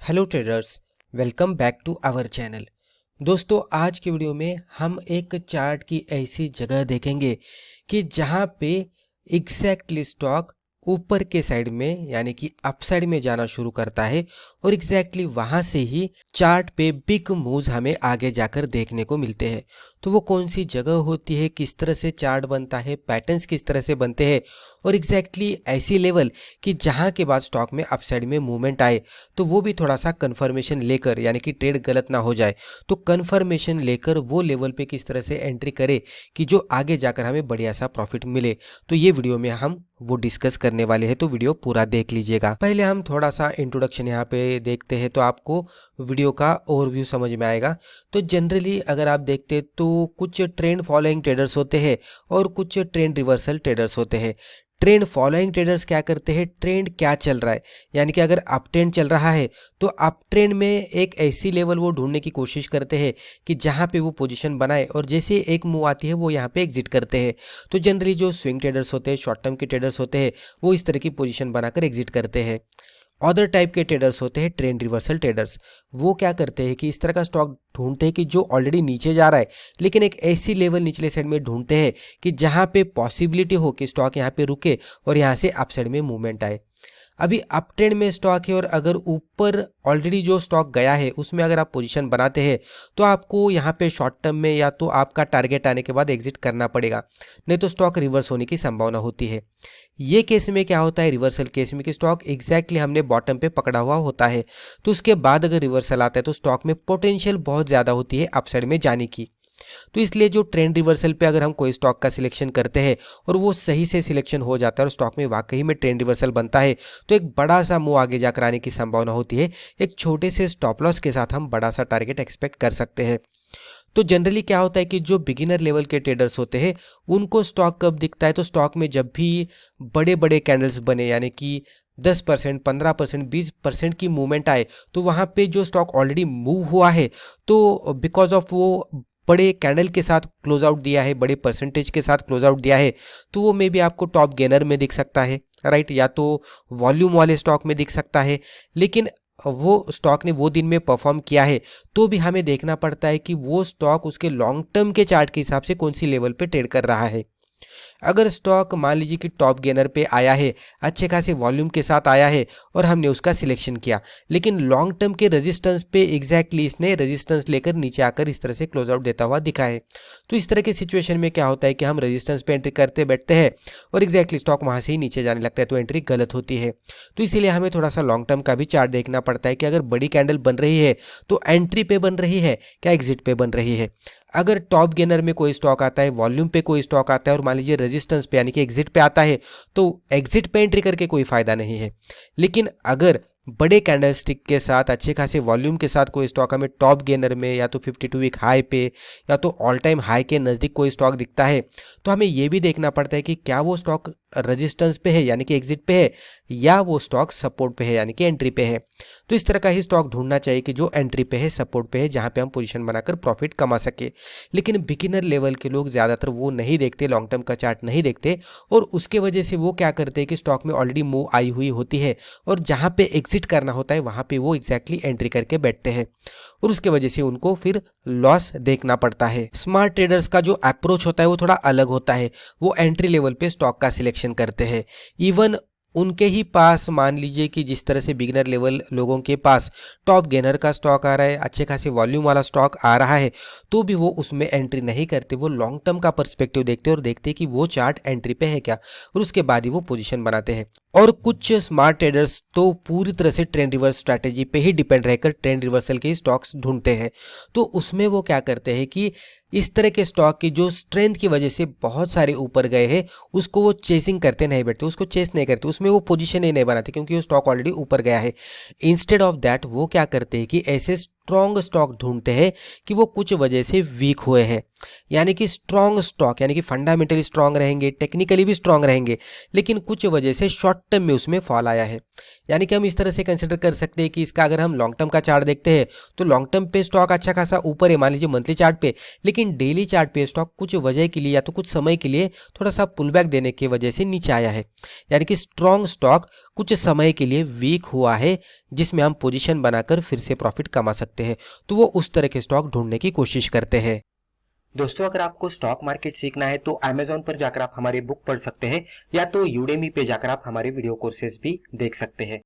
Hello traders, welcome back to our channel. दोस्तों, आज की वीडियो में हम एक चार्ट की ऐसी जगह देखेंगे कि जहां पे एग्जैक्टली स्टॉक ऊपर के साइड में यानी कि अप साइड में जाना शुरू करता है और एग्जैक्टली वहां से ही चार्ट पे बिग मूव्स हमें आगे जाकर देखने को मिलते हैं। तो वो कौन सी जगह होती है, किस तरह से चार्ट बनता है, पैटर्न्स किस तरह से बनते हैं और एग्जैक्टली ऐसी लेवल कि जहां के बाद स्टॉक में अप साइड में मूवमेंट आए, तो वो भी थोड़ा सा कन्फर्मेशन लेकर, यानी कि ट्रेड गलत ना हो जाए तो कन्फर्मेशन लेकर वो लेवल पे किस तरह से एंट्री करे कि जो आगे जाकर हमें बढ़िया सा प्रॉफिट मिले। तो ये वीडियो में हम वो डिस्कस करने वाले हैं, तो वीडियो पूरा देख लीजिएगा। पहले हम थोड़ा सा इंट्रोडक्शन यहाँ पे देखते हैं तो आपको वीडियो का ओवरव्यू समझ में आएगा। तो जनरली अगर आप देखते हैं तो कुछ ट्रेंड फॉलोइंग ट्रेडर्स होते हैं और कुछ ट्रेंड रिवर्सल ट्रेडर्स होते हैं। ट्रेंड फॉलोइंग ट्रेडर्स क्या करते हैं, ट्रेंड क्या चल रहा है, यानी कि अगर अप ट्रेंड चल रहा है तो अप ट्रेंड में एक ऐसी लेवल वो ढूंढने की कोशिश करते हैं कि जहां पे वो पोजीशन बनाए और जैसे एक मूव आती है वो यहाँ पे एग्जिट करते हैं। तो जनरली जो स्विंग ट्रेडर्स होते हैं, शॉर्ट टर्म के ट्रेडर्स होते हैं, वो इस तरह की पोजीशन बनाकर एग्जिट करते हैं। अदर टाइप के ट्रेडर्स होते हैं ट्रेंड रिवर्सल ट्रेडर्स। वो क्या करते हैं कि इस तरह का स्टॉक ढूंढते हैं कि जो ऑलरेडी नीचे जा रहा है लेकिन एक ऐसी लेवल निचले साइड में ढूंढते हैं कि जहां पे पॉसिबिलिटी हो कि स्टॉक यहाँ पे रुके और यहाँ से अप साइड में मूवमेंट आए। अभी अप ट्रेंड में स्टॉक है और अगर ऊपर ऑलरेडी जो स्टॉक गया है उसमें अगर आप पोजीशन बनाते हैं तो आपको यहाँ पे शॉर्ट टर्म में या तो आपका टारगेट आने के बाद एग्जिट करना पड़ेगा, नहीं तो स्टॉक रिवर्स होने की संभावना होती है। ये केस में क्या होता है, रिवर्सल केस में कि स्टॉक एग्जैक्टली हमने बॉटम पे पकड़ा हुआ होता है, तो उसके बाद अगर रिवर्सल आता है तो स्टॉक में पोटेंशियल बहुत ज़्यादा होती है अपसाइड में जाने की। तो इसलिए जो ट्रेंड रिवर्सल पे अगर हम कोई स्टॉक का सिलेक्शन करते हैं और वो सही से सिलेक्शन हो जाता है और स्टॉक में वाकई में ट्रेंड रिवर्सल बनता है तो एक बड़ा सा मूव आगे जाकर आने की संभावना होती है। एक छोटे से स्टॉप लॉस के साथ हम बड़ा सा टारगेट एक्सपेक्ट कर सकते हैं। तो जनरली क्या होता है कि जो बिगिनर लेवल के ट्रेडर्स होते हैं उनको स्टॉक कब दिखता है, तो स्टॉक में जब भी बड़े बड़े कैंडल्स बने यानी कि 10%, 15%, 20% की मूवमेंट आए, तो वहाँ पे जो स्टॉक ऑलरेडी मूव हुआ है तो बिकॉज ऑफ वो बड़े कैंडल के साथ क्लोज आउट दिया है, बड़े परसेंटेज के साथ क्लोज आउट दिया है, तो वो मे बी आपको टॉप गेनर में दिख सकता है, राइट, या तो वॉल्यूम वाले स्टॉक में दिख सकता है। लेकिन वो स्टॉक ने वो दिन में परफॉर्म किया है तो भी हमें देखना पड़ता है कि वो स्टॉक उसके लॉन्ग टर्म के चार्ट के हिसाब से कौन सी लेवल पे ट्रेड कर रहा है। अगर स्टॉक मान लीजिए कि टॉप गेनर पे आया है, अच्छे खासे वॉल्यूम के साथ आया है और हमने उसका सिलेक्शन किया, लेकिन लॉन्ग टर्म के रेजिस्टेंस पे एग्जैक्टली इसने रेजिस्टेंस लेकर नीचे आकर इस तरह से क्लोज आउट देता हुआ दिखा है, तो इस तरह की सिचुएशन में क्या होता है कि हम रेजिस्टेंस पे एंट्री करते बैठते हैं और एग्जैक्टली स्टॉक वहाँ से ही नीचे जाने लगता है, तो एंट्री गलत होती है। तो इसीलिए हमें थोड़ा सा लॉन्ग टर्म का भी चार्ट देखना पड़ता है कि अगर बड़ी कैंडल बन रही है तो एंट्री पे बन रही है क्या एग्जिट पे बन रही है। अगर टॉप गेनर में कोई स्टॉक आता है, वॉल्यूम पे कोई स्टॉक आता है और मान लीजिए रेजिस्टेंस पे यानी कि एग्जिट पे आता है, तो एग्जिट पे एंट्री करके कोई फायदा नहीं है। लेकिन अगर बड़े कैंडलस्टिक के साथ अच्छे खासे वॉल्यूम के साथ कोई स्टॉक हमें टॉप गेनर में या तो 52 वीक हाई पे या तो ऑल टाइम हाई के नज़दीक कोई स्टॉक दिखता है, तो हमें ये भी देखना पड़ता है कि क्या वो स्टॉक रेजिस्टेंस पे है यानी कि एग्जिट पे है या वो स्टॉक सपोर्ट पे है यानी कि एंट्री पे है। तो इस तरह का ही स्टॉक ढूंढना चाहिए कि जो एंट्री पे है, सपोर्ट पे है, जहां पे हम पोजीशन बनाकर प्रॉफिट कमा सके। लेकिन बिगिनर लेवल के लोग ज़्यादातर वो नहीं देखते, लॉन्ग टर्म का चार्ट नहीं देखते और उसके वजह से वो क्या करते हैं कि स्टॉक में ऑलरेडी मूव आई हुई होती है और जहां पे एग्जिट करना होता है वहां पे वो एग्जैक्टली एंट्री करके बैठते हैं और उसके वजह से उनको फिर लॉस देखना पड़ता है। स्मार्ट ट्रेडर्स का जो अप्रोच होता है वो थोड़ा अलग होता है। वो एंट्री लेवल पे स्टॉक का सिलेक्शन करते हैं। इवन उनके ही पास मान लीजिए कि जिस तरह से बिगिनर लेवल लोगों के पास टॉप गेनर का स्टॉक आ रहा है, अच्छे खासे वॉल्यूम वाला स्टॉक आ रहा है, तो भी वो उसमें एंट्री नहीं करते। वो लॉन्ग टर्म का पर्सपेक्टिव देखते हैं और देखते हैं कि वो चार्ट एंट्री पे है क्या और उसके बाद ही वो पोजीशन बनाते हैं। और कुछ स्मार्ट ट्रेडर्स तो पूरी तरह से ट्रेंड रिवर्स स्ट्रैटेजी पे ही डिपेंड रहकर ट्रेंड रिवर्सल के स्टॉक्स ढूंढते हैं। तो उसमें वो क्या करते हैं कि इस तरह के स्टॉक की जो स्ट्रेंथ की वजह से बहुत सारे ऊपर गए हैं उसको वो चेसिंग करते नहीं बैठते, उसको चेस नहीं करते, उसमें वो पोजीशन ही नहीं बनाते क्योंकि वो स्टॉक ऑलरेडी ऊपर गया है। इंस्टेड ऑफ दैट वो क्या करते हैं कि ऐसे स्ट्रॉन्ग स्टॉक ढूंढते हैं कि वो कुछ वजह से वीक हुए हैं, यानी कि स्ट्रॉन्ग स्टॉक यानी कि फंडामेंटली स्ट्रॉन्ग रहेंगे, टेक्निकली भी स्ट्रॉन्ग रहेंगे, लेकिन कुछ वजह से शॉर्ट टर्म में उसमें फॉल आया है। यानी कि हम इस तरह से कंसिडर कर सकते हैं कि इसका अगर हम लॉन्ग टर्म का चार्ट देखते हैं तो लॉन्ग टर्म पे स्टॉक अच्छा खासा ऊपर है, मान लीजिए मंथली चार्ट पे, लेकिन डेली चार्ट पे स्टॉक कुछ वजह के लिए या तो कुछ समय के लिए थोड़ा सा पुल बैक देने की वजह से नीचे आया है। यानी कि स्ट्रॉन्ग स्टॉक कुछ समय के लिए वीक हुआ है, जिसमें हम पोजीशन बनाकर फिर से प्रॉफिट कमा सकते हैं। तो वो उस तरह के स्टॉक ढूंढने की कोशिश करते हैं। दोस्तों, अगर आपको स्टॉक मार्केट सीखना है तो अमेजोन पर जाकर आप हमारी बुक पढ़ सकते हैं, या तो यूडेमी पे जाकर आप हमारे वीडियो कोर्सेज भी देख सकते हैं।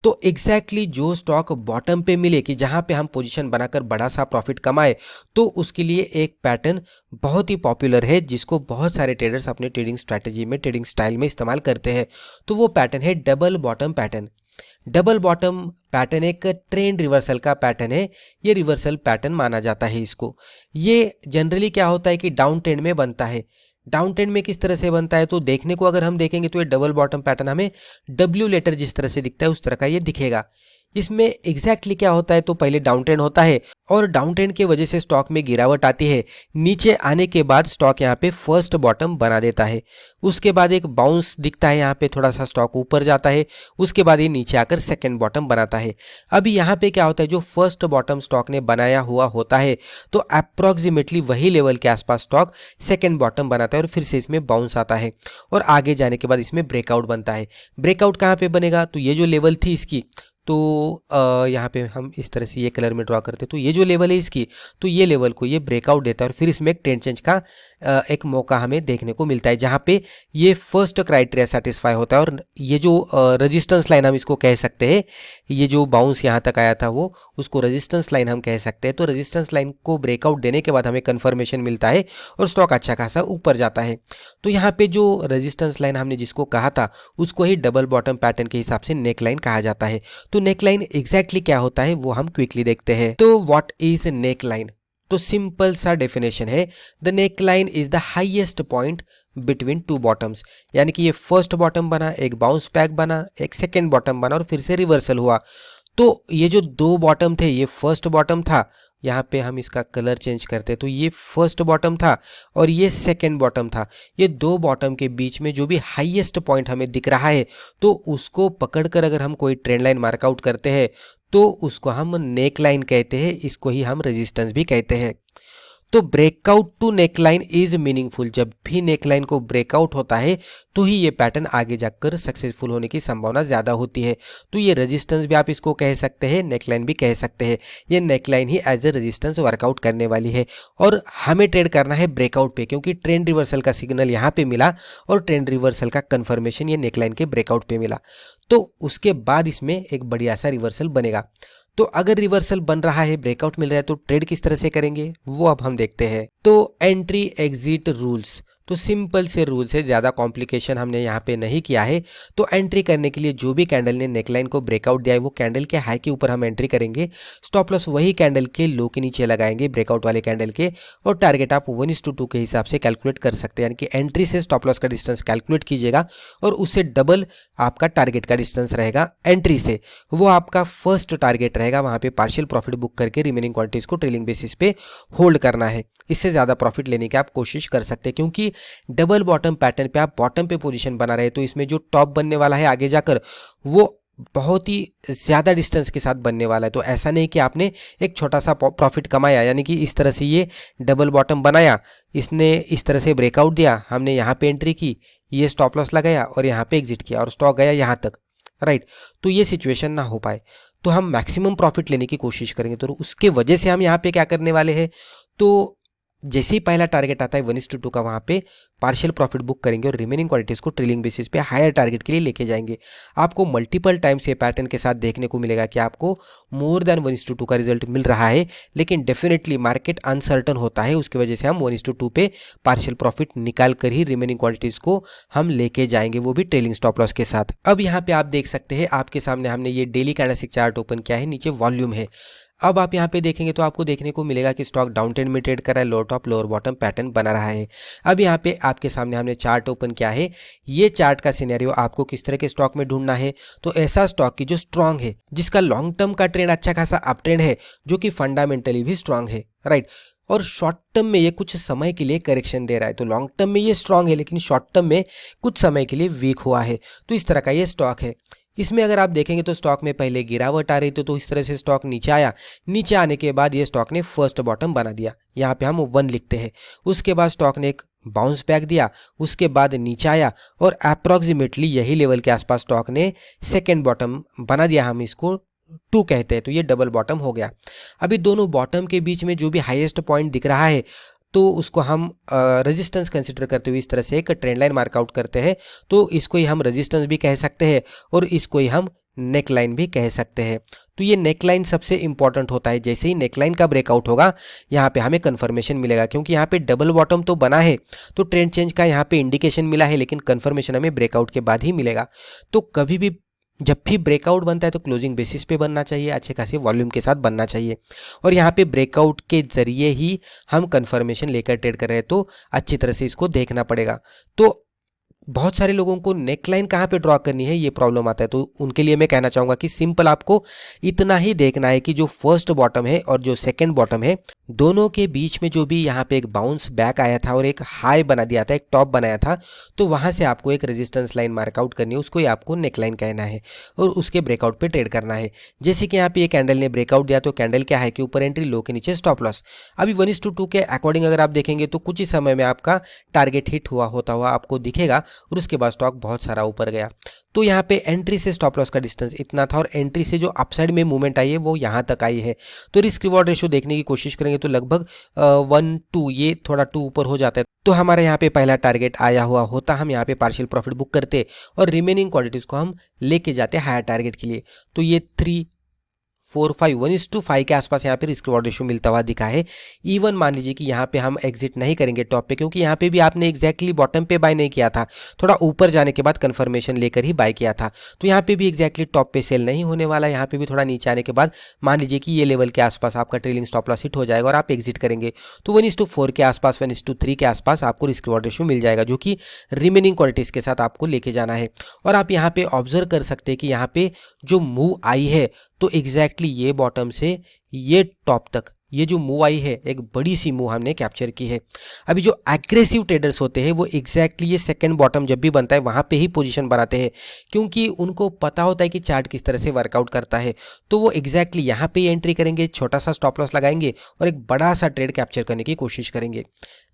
तो एग्जैक्टली जो स्टॉक बॉटम पे मिले कि जहां पे हम पोजीशन बनाकर बड़ा सा प्रॉफिट कमाए, तो उसके लिए एक पैटर्न बहुत ही पॉपुलर है जिसको बहुत सारे ट्रेडर्स अपने ट्रेडिंग स्ट्रैटेजी में, ट्रेडिंग स्टाइल में इस्तेमाल करते हैं। तो वो पैटर्न है double bottom pattern. Double bottom pattern एक ट्रेंड रिवर्सल का पैटर्न है। ये रिवर्सल पैटर्न माना जाता है इसको। ये जनरली क्या होता है कि डाउन ट्रेंड में बनता है। डाउन ट्रेंड में किस तरह से बनता है, तो देखने को अगर हम देखेंगे तो ये डबल बॉटम पैटर्न हमें डब्ल्यू लेटर जिस तरह से दिखता है उस तरह का ये दिखेगा। इसमें एग्जैक्टली क्या होता है, तो पहले डाउन ट्रेंड होता है और डाउन ट्रेंड की वजह से स्टॉक में गिरावट आती है। नीचे आने के बाद स्टॉक यहाँ पे फर्स्ट बॉटम बना देता है। उसके बाद एक बाउंस दिखता है, यहाँ पे थोड़ा सा स्टॉक ऊपर जाता है। उसके बाद ये नीचे आकर सेकंड बॉटम बनाता है। अभी यहाँ पे क्या होता है, जो फर्स्ट बॉटम स्टॉक ने बनाया हुआ होता है तो अप्रॉक्सीमेटली वही लेवल के आसपास स्टॉक सेकंड बॉटम बनाता है और फिर से इसमें बाउंस आता है और आगे जाने के बाद इसमें ब्रेकआउट बनता है। ब्रेकआउट कहाँ पे बनेगा, तो ये जो लेवल थी इसकी, तो यहाँ पे हम इस तरह से ये कलर में ड्रॉ करते हैं, तो ये जो लेवल है इसकी, तो ये लेवल को ये ब्रेकआउट देता है और फिर इसमें एक ट्रेंड चेंज का एक मौका हमें देखने को मिलता है, जहाँ पे ये फर्स्ट क्राइटेरिया सेटिस्फाई होता है। और ये जो रेजिस्टेंस लाइन हम इसको कह सकते हैं, ये जो बाउंस यहाँ तक आया था वो, उसको रेजिस्टेंस लाइन हम कह सकते हैं। तो रेजिस्टेंस लाइन को ब्रेकआउट देने के बाद हमें कन्फर्मेशन मिलता है और स्टॉक अच्छा खासा ऊपर जाता है। तो यहाँ पे जो रेजिस्टेंस लाइन हमने जिसको कहा था उसको ही डबल बॉटम पैटर्न के हिसाब से नेक लाइन कहा जाता है। तो नेक लाइन एग्जैक्टली क्या होता है वो हम क्विकली देखते हैं। तो व्हाट इज नेक लाइन, तो सिंपल सा डेफिनेशन है, the neck line is the highest point between two bottoms. यानी कि ये फर्स्ट बॉटम बना, एक बाउंस बैक बना, एक सेकेंड बॉटम बना और फिर से रिवर्सल हुआ। तो ये जो दो बॉटम थे, ये फर्स्ट बॉटम था, यहाँ पे हम इसका कलर चेंज करते तो ये फर्स्ट बॉटम था और ये सेकेंड बॉटम था। ये दो बॉटम के बीच में जो भी हाईएस्ट पॉइंट हमें दिख रहा है, तो उसको पकड़कर अगर हम कोई ट्रेंड लाइन मार्कआउट करते हैं तो उसको हम नेक लाइन कहते हैं। इसको ही हम रेजिस्टेंस भी कहते हैं। तो breakout to neckline is meaningful. जब भी नेकलाइन को ब्रेकआउट होता है तो ही ये पैटर्न आगे जाकर सक्सेसफुल होने की संभावना ज़्यादा होती है। तो ये रेजिस्टेंस भी आप इसको कह सकते हैं, नेकलाइन भी कह सकते हैं। ये नेकलाइन ही एज ए रेजिस्टेंस वर्कआउट करने वाली है और हमें ट्रेड करना है ब्रेकआउट पे, क्योंकि ट्रेंड रिवर्सल का सिग्नल यहाँ पे मिला और ट्रेंड रिवर्सल का कंफर्मेशन ये नेकलाइन के ब्रेकआउट पे मिला। तो उसके बाद इसमें एक बढ़िया सा रिवर्सल बनेगा। तो अगर रिवर्सल बन रहा है, ब्रेकआउट मिल रहा है, तो ट्रेड किस तरह से करेंगे वो अब हम देखते हैं। तो एंट्री एग्जिट रूल्स, तो सिंपल से रूल्स है, ज़्यादा कॉम्प्लिकेशन हमने यहाँ पे नहीं किया है। तो एंट्री करने के लिए जो भी कैंडल ने नेकलाइन को ब्रेकआउट दिया है वो कैंडल के हाई के ऊपर हम एंट्री करेंगे। स्टॉप लॉस वही कैंडल के लो के नीचे लगाएंगे, ब्रेकआउट वाले कैंडल के, और टारगेट आप 1:2 के हिसाब से कैलकुलेट कर सकते हैं। यानी कि एंट्री से स्टॉप लॉस का डिस्टेंस कैलकुलेट कीजिएगा और उससे डबल आपका टारगेट का डिस्टेंस रहेगा एंट्री से। वो आपका फर्स्ट टारगेट रहेगा। वहाँ पे पार्शियल प्रॉफिट बुक करके रिमेनिंग क्वांटिटीज को ट्रेलिंग बेसिस पे होल्ड करना है। इससे ज़्यादा प्रॉफिट लेने की आप कोशिश कर सकते हैं, क्योंकि डबल बॉटम पैटर्न पे आप बॉटम पे पोजीशन बना रहे, तो इसमें जो टॉप बनने वाला है आगे जाकर वो बहुत ही ज़्यादा डिस्टेंस के साथ बनने वाला है। तो ऐसा नहीं कि आपने एक छोटा सा प्रॉफिट कमाया, यानी कि इस तरह से ये डबल बॉटम बनाया, इसने इस तरह से ब्रेकआउट दिया, हमने यहाँ पे एंट्री की, ये स्टॉप लॉस लगाया और यहाँ पे एग्जिट किया और स्टॉक गया यहाँ तक, राइट। तो ये सिचुएशन ना हो पाए, तो हम मैक्सिमम प्रॉफिट लेने की कोशिश करेंगे। तो उसके वजह से हम यहाँ पे क्या करने वाले हैं, तो जैसे ही पहला टारगेट आता है 1:2 का, वहाँ पे पार्शियल प्रॉफिट बुक करेंगे और रिमेनिंग क्वांटिटीज को ट्रेलिंग बेसिस पे हायर टारगेट के लिए लेके जाएंगे। आपको मल्टीपल टाइम्स ये पैटर्न के साथ देखने को मिलेगा कि आपको मोर देन 1:2 का रिजल्ट मिल रहा है, लेकिन डेफिनेटली मार्केट अनसर्टन होता है, उसकी वजह से हम 1:2 पे पार्शियल प्रॉफिट निकाल कर ही रिमेनिंग क्वांटिटीज को हम लेके जाएंगे, वो भी ट्रेलिंग स्टॉप लॉस के साथ। अब यहाँ पे आप देख सकते हैं, आपके सामने हमने ये डेली कैंडलस्टिक चार्ट ओपन किया है, नीचे वॉल्यूम है। अब आप यहाँ पे देखेंगे तो आपको देखने को मिलेगा कि स्टॉक डाउन ट्रेंड में ट्रेड कर रहा है, lower top lower bottom pattern बना रहा है। अब यहाँ पे आपके सामने हमने चार्ट ओपन किया है। ये चार्ट का सिनेरियो आपको किस तरह के स्टॉक में ढूंढना है, तो ऐसा स्टॉक की जो स्ट्रांग है, जिसका लॉन्ग टर्म का ट्रेंड अच्छा खासा अप ट्रेंड है, जो कि फंडामेंटली भी स्ट्रांग है, राइट। और शॉर्ट टर्म में ये कुछ समय के लिए करेक्शन दे रहा है। तो लॉन्ग टर्म में ये स्ट्रांग है, लेकिन शॉर्ट टर्म में कुछ समय के लिए वीक हुआ है। तो इस तरह का ये स्टॉक है। इसमें अगर आप देखेंगे तो स्टॉक में पहले गिरावट आ रही थी, तो इस तरह से स्टॉक नीचे आया। नीचे आने के बाद ये स्टॉक ने फर्स्ट बॉटम बना दिया, यहाँ पे हम 1 लिखते हैं। उसके बाद स्टॉक ने एक बाउंस बैक दिया, उसके बाद नीचे आया और अप्रॉक्सीमेटली यही लेवल के आसपास स्टॉक ने सेकेंड बॉटम बना दिया, हम इसको 2 कहते हैं, तो ये डबल बॉटम हो गया। अभी दोनों बॉटम के बीच में जो भी हाईएस्ट पॉइंट दिख रहा है तो उसको हम रेजिस्टेंस कंसिडर करते हुए इस तरह से एक ट्रेंड लाइन मार्कआउट करते हैं। तो इसको ही हम रेजिस्टेंस भी कह सकते हैं और इसको ही हम नेक लाइन भी कह सकते हैं। तो ये नेक लाइन सबसे इंपॉर्टेंट होता है। जैसे ही नेक लाइन का ब्रेकआउट होगा यहाँ पे हमें कंफर्मेशन मिलेगा, क्योंकि यहाँ पे डबल बॉटम तो बना है, तो ट्रेंड चेंज का यहाँ पे इंडिकेशन मिला है, लेकिन कंफर्मेशन हमें ब्रेकआउट के बाद ही मिलेगा। तो कभी भी जब भी ब्रेकआउट बनता है तो क्लोजिंग बेसिस पे बनना चाहिए, अच्छे खासे वॉल्यूम के साथ बनना चाहिए। और यहाँ पे ब्रेकआउट के जरिए ही हम कंफर्मेशन लेकर ट्रेड कर रहे हैं, तो अच्छी तरह से इसको देखना पड़ेगा। तो बहुत सारे लोगों को नेकलाइन कहाँ पे ड्रॉ करनी है ये प्रॉब्लम आता है, तो उनके लिए मैं कहना चाहूँगा कि सिंपल आपको इतना ही देखना है कि जो फर्स्ट बॉटम है और जो सेकंड बॉटम है, दोनों के बीच में जो भी यहाँ पे एक बाउंस बैक आया था और एक हाई बना दिया था, एक टॉप बनाया था, तो वहाँ से आपको एक रेजिस्टेंस लाइन मार्कआउट करनी है, उसको ही आपको नेकलाइन कहना है और उसके ब्रेकआउट पे ट्रेड करना है। जैसे कि यहाँ पे ये कैंडल ने ब्रेकआउट दिया, तो कैंडल क्या है कि ऊपर एंट्री, लो के नीचे स्टॉप लॉस। अभी 1:2 के अकॉर्डिंग अगर आप देखेंगे तो कुछ ही समय में आपका टारगेट हिट होता हुआ आपको दिखेगा और उसके बाद स्टॉक बहुत सारा ऊपर गया। तो यहाँ पे एंट्री से स्टॉप लॉस का डिस्टेंस इतना था और एंट्री से जो अपसाइड में मूवमेंट आई है वो यहाँ तक आई है। तो रिस्क रिवॉर्ड रेशियो देखने की कोशिश करेंगे तो लगभग 1:2, ये थोड़ा 2 ऊपर हो जाता है। तो हमारे यहाँ पे पहला टारगेट आया हुआ होता, हम यहाँ पे पार्शियल प्रॉफिट बुक करते और रिमेनिंग क्वांटिटीज को हम लेके जाते हायर टारगेट के लिए। तो ये 3, 4, 5, 1:5 के आसपास यहाँ पे रिस्क रिवॉर्ड रेशियो मिलता हुआ दिखा है। इवन मान लीजिए कि यहाँ पे हम एग्जिट नहीं करेंगे टॉप पे, क्योंकि यहाँ पे भी आपने एग्जैक्टली बॉटम पे बाय नहीं किया था, थोड़ा ऊपर जाने के बाद कंफर्मेशन लेकर ही बाय किया था। तो यहाँ पे भी एग्जैक्टली टॉप पे सेल नहीं होने वाला, यहाँ पे भी थोड़ा नीचे आने के बाद मान लीजिए कि ये लेवल के आसपास आपका ट्रेलिंग स्टॉप लॉस हिट हो जाएगा और आप एग्जिट करेंगे, तो 1:4 के आसपास, 1:3 के आसपास आपको रिस्क रिवॉर्ड रेशियो मिल जाएगा, जो कि रिमेनिंग क्वांटिटीज के साथ आपको लेके जाना है। और आप यहाँ पे ऑब्जर्व कर सकते हैं कि यहाँ पे जो मूव आई है, तो एग्जैक्टली ये बॉटम से ये टॉप तक ये जो मूव आई है, एक बड़ी सी मूव हमने कैप्चर की है। अभी जो एग्रेसिव ट्रेडर्स होते हैं वो एग्जैक्टली ये सेकंड बॉटम जब भी बनता है वहाँ पे ही पोजीशन बनाते हैं, क्योंकि उनको पता होता है कि चार्ट किस तरह से वर्कआउट करता है। तो वो एग्जैक्टली यहाँ पे एंट्री करेंगे, छोटा सा स्टॉप लॉस लगाएंगे और एक बड़ा सा ट्रेड कैप्चर करने की कोशिश करेंगे।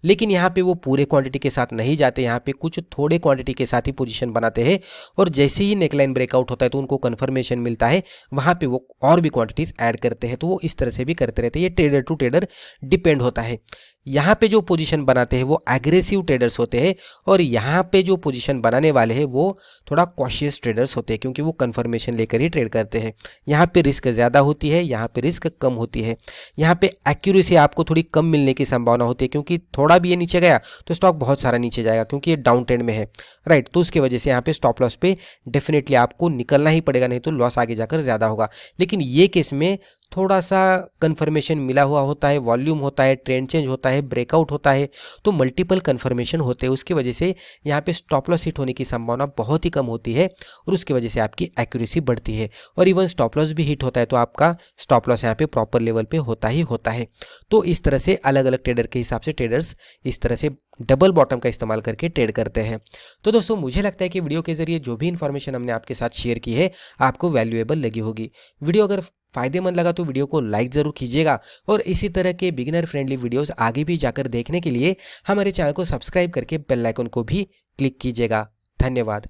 लेकिन यहाँ पे वो पूरे क्वांटिटी के साथ नहीं जाते, यहाँ पे कुछ थोड़े क्वांटिटी के साथ ही पोजीशन बनाते हैं और जैसे ही नेकलाइन ब्रेकआउट होता है तो उनको कंफर्मेशन मिलता है, वहाँ पे वो और भी क्वांटिटीज ऐड करते हैं। तो वो इस तरह से भी करते रहते हैं, ये ट्रेडर टू ट्रेडर डिपेंड होता है। यहाँ पे जो पोजीशन बनाते हैं वो एग्रेसिव ट्रेडर्स होते हैं और यहाँ पे जो पोजीशन बनाने वाले हैं वो थोड़ा कॉशियस ट्रेडर्स होते हैं, क्योंकि वो कंफर्मेशन लेकर ही ट्रेड करते हैं। यहाँ पे रिस्क ज़्यादा होती है, यहाँ पे रिस्क कम होती है। यहाँ पे एक्यूरेसी आपको थोड़ी कम मिलने की संभावना होती है, क्योंकि थोड़ा भी ये नीचे गया तो स्टॉक बहुत सारा नीचे जाएगा, क्योंकि ये डाउन ट्रेंड में है, राइट। तो उसकी वजह से यहाँ पे स्टॉप लॉस पे डेफिनेटली आपको निकलना ही पड़ेगा, नहीं तो लॉस आगे जाकर ज़्यादा होगा। लेकिन ये केस में थोड़ा सा कंफर्मेशन मिला हुआ होता है, वॉल्यूम होता है, ट्रेंड चेंज होता है, ब्रेकआउट होता है, तो मल्टीपल कंफर्मेशन होते हैं। उसकी वजह से यहाँ पे स्टॉप लॉस हिट होने की संभावना बहुत ही कम होती है और उसकी वजह से आपकी एक्यूरेसी बढ़ती है। और इवन स्टॉप लॉस भी हिट होता है तो आपका स्टॉप लॉस यहाँ पे प्रॉपर लेवल पे होता ही होता है। तो इस तरह से अलग अलग ट्रेडर के हिसाब से ट्रेडर्स इस तरह से डबल बॉटम का इस्तेमाल करके ट्रेड करते हैं। तो दोस्तों मुझे लगता है कि वीडियो के जरिए जो भी इन्फॉर्मेशन हमने आपके साथ शेयर की है आपको वैल्यूएबल लगी होगी। वीडियो अगर फायदेमंद लगा तो वीडियो को लाइक ज़रूर कीजिएगा और इसी तरह के बिगिनर फ्रेंडली वीडियोस आगे भी जाकर देखने के लिए हमारे चैनल को सब्सक्राइब करके बेल आइकन को भी क्लिक कीजिएगा। धन्यवाद।